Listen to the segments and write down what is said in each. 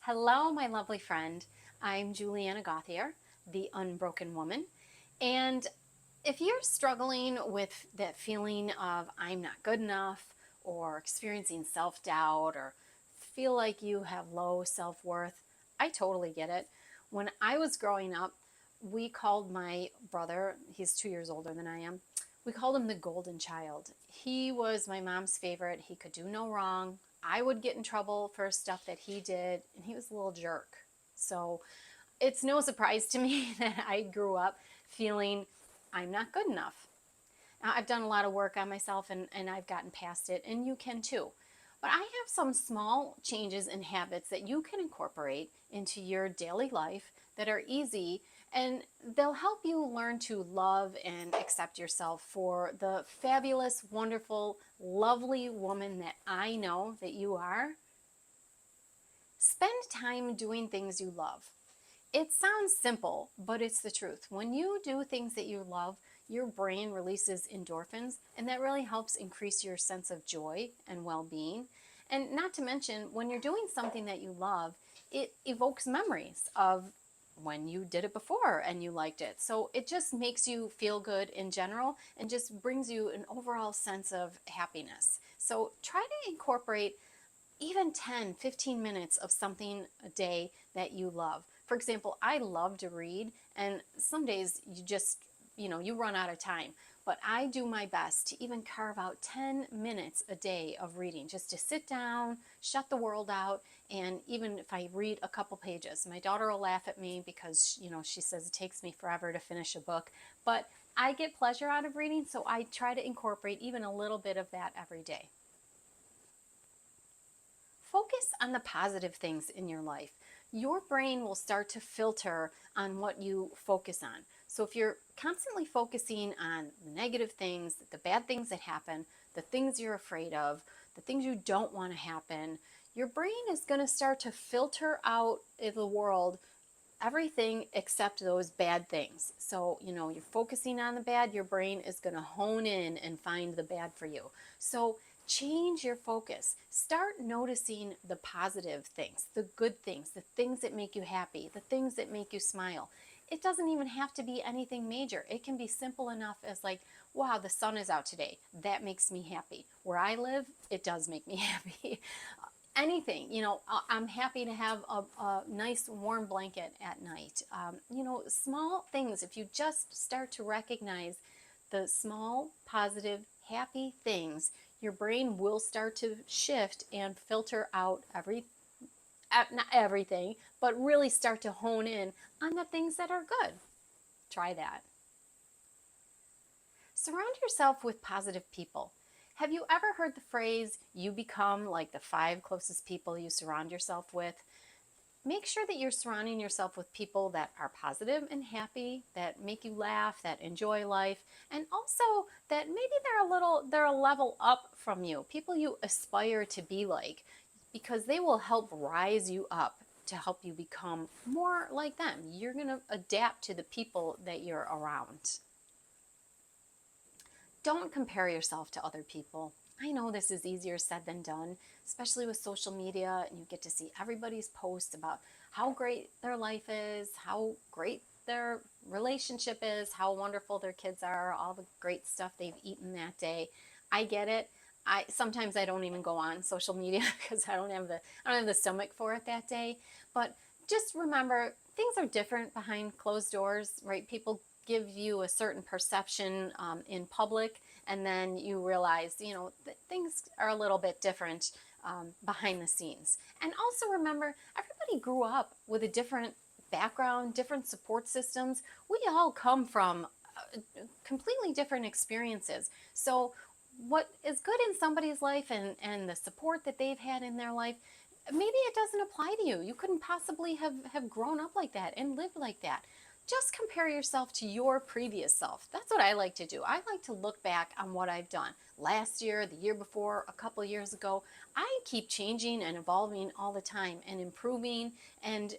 Hello, my lovely friend. I'm Juliana Gauthier, the Unbroken Woman. And if you're struggling with that feeling of I'm not good enough, or experiencing self doubt, or feel like you have low self worth, I totally get it. When I was growing up, we called my brother, he's 2 years older than I am, we called him the golden child. He was my mom's favorite. He could do no wrong. I would get in trouble for stuff that he did, and he was a little jerk. So it's no surprise to me that I grew up feeling I'm not good enough. Now, I've done a lot of work on myself and I've gotten past it, and you can too. But I have some small changes and habits that you can incorporate into your daily life that are easy, and they'll help you learn to love and accept yourself for the fabulous, wonderful, lovely woman that I know that you are. Spend time doing things you love. It sounds simple, but it's the truth. When you do things that you love, your brain releases endorphins, and that really helps increase your sense of joy and well being. And not to mention, when you're doing something that you love, it evokes memories of when you did it before and you liked it. So it just makes you feel good in general and just brings you an overall sense of happiness. So try to incorporate even 10, 15 minutes of something a day that you love. For example, I love to read, and some days you run out of time. But I do my best to even carve out 10 minutes a day of reading, just to sit down, shut the world out, and even if I read a couple pages. My daughter will laugh at me because, she says it takes me forever to finish a book, but I get pleasure out of reading, so I try to incorporate even a little bit of that every day. Focus on the positive things in your life. Your brain will start to filter on what you focus on. So if you're constantly focusing on the negative things, the bad things that happen, the things you're afraid of, the things you don't want to happen, your brain is going to start to filter out in the world everything except those bad things. So, you're focusing on the bad, your brain is going to hone in and find the bad for you. So, change your focus. Start noticing the positive things, the good things, the things that make you happy, the things that make you smile. It doesn't even have to be anything major. It can be simple enough as like, wow, the sun is out today. That makes me happy. Where I live, it does make me happy. Anything, I'm happy to have a nice warm blanket at night. Small things. If you just start to recognize the small positive happy things, your brain will start to shift and filter out not everything, but really start to hone in on the things that are good. Try that. Surround yourself with positive people. Have you ever heard the phrase, you become like the five closest people you surround yourself with? Make sure that you're surrounding yourself with people that are positive and happy, that make you laugh, that enjoy life, and also that maybe they're a level up from you, people you aspire to be like, because they will help rise you up to help you become more like them. You're going to adapt to the people that you're around. Don't compare yourself to other people. I know this is easier said than done, especially with social media, and you get to see everybody's posts about how great their life is, how great their relationship is, how wonderful their kids are, all the great stuff they've eaten that day. I get it. I don't even go on social media because I don't have the stomach for it that day. But just remember, things are different behind closed doors, right? People give you a certain perception in public, and then you realize, things are a little bit different behind the scenes. And also remember, everybody grew up with a different background, different support systems. We all come from completely different experiences. So what is good in somebody's life and the support that they've had in their life, maybe it doesn't apply to you. You couldn't possibly have grown up like that and lived like that. Just compare yourself to your previous self. That's what I like to do. I like to look back on what I've done last year, the year before, a couple of years ago. I keep changing and evolving all the time and improving and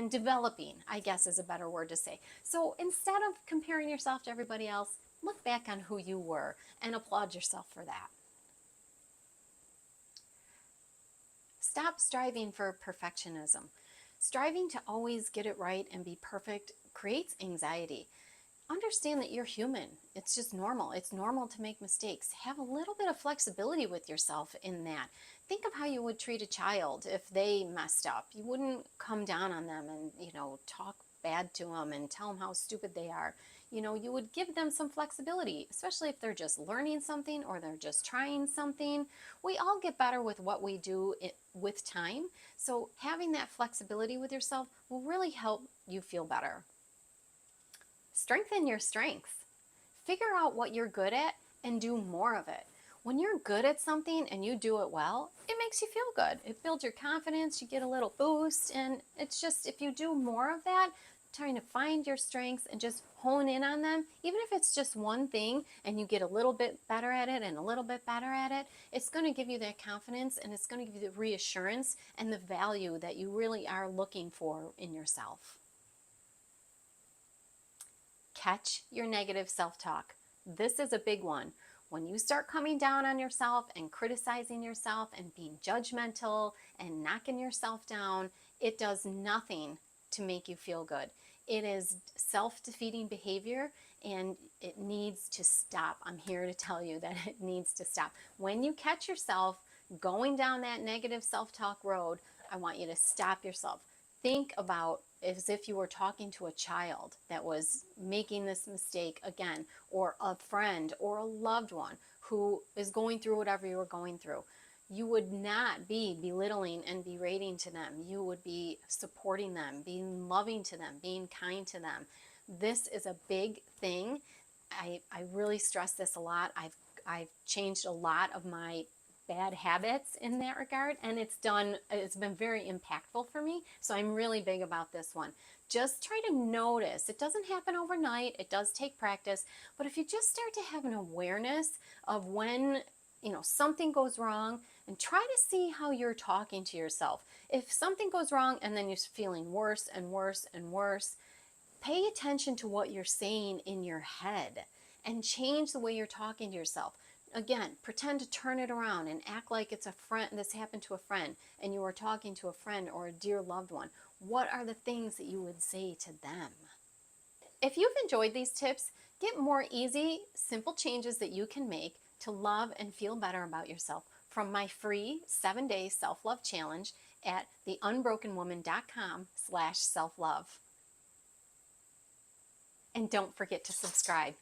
developing, I guess is a better word to say. So instead of comparing yourself to everybody else, look back on who you were and applaud yourself for that. Stop striving for perfectionism. Striving to always get it right and be perfect creates anxiety. Understand that you're human. It's just normal. It's normal to make mistakes. Have a little bit of flexibility with yourself in that. Think of how you would treat a child if they messed up. You wouldn't come down on them and, talk bad to them and tell them how stupid they are. You would give them some flexibility, especially if they're just learning something or they're just trying something. We all get better with what we do with time. So having that flexibility with yourself will really help you feel better. Strengthen your strengths. Figure out what you're good at and do more of it. When you're good at something and you do it well, it makes you feel good. It builds your confidence, you get a little boost, and it's just, if you do more of that, trying to find your strengths and just hone in on them, even if it's just one thing and you get a little bit better at it and a little bit better at it, it's going to give you that confidence and it's going to give you the reassurance and the value that you really are looking for in yourself. Catch your negative self-talk. This is a big one. When you start coming down on yourself and criticizing yourself and being judgmental and knocking yourself down, it does nothing to make you feel good. It is self-defeating behavior and it needs to stop. I'm here to tell you that it needs to stop. When you catch yourself going down that negative self-talk road, I want you to stop yourself. Think about as if you were talking to a child that was making this mistake again, or a friend or a loved one who is going through whatever you were going through. You would not be belittling and berating to them. You would be supporting them, being loving to them, being kind to them. This is a big thing. I really stress this a lot. I've changed a lot of my bad habits in that regard, and it's been very impactful for me. So I'm really big about this one. Just try to notice. It doesn't happen overnight. It does take practice, but if you just start to have an awareness of when something goes wrong, and try to see how you're talking to yourself. If something goes wrong and then you're feeling worse and worse and worse, pay attention to what you're saying in your head and change the way you're talking to yourself. Again, pretend to turn it around and act like it's a friend. This happened to a friend and you were talking to a friend or a dear loved one. What are the things that you would say to them? If you've enjoyed these tips, get more easy, simple changes that you can make to love and feel better about yourself from my free 7-day self-love challenge at theunbrokenwoman.com/self-love. And don't forget to subscribe.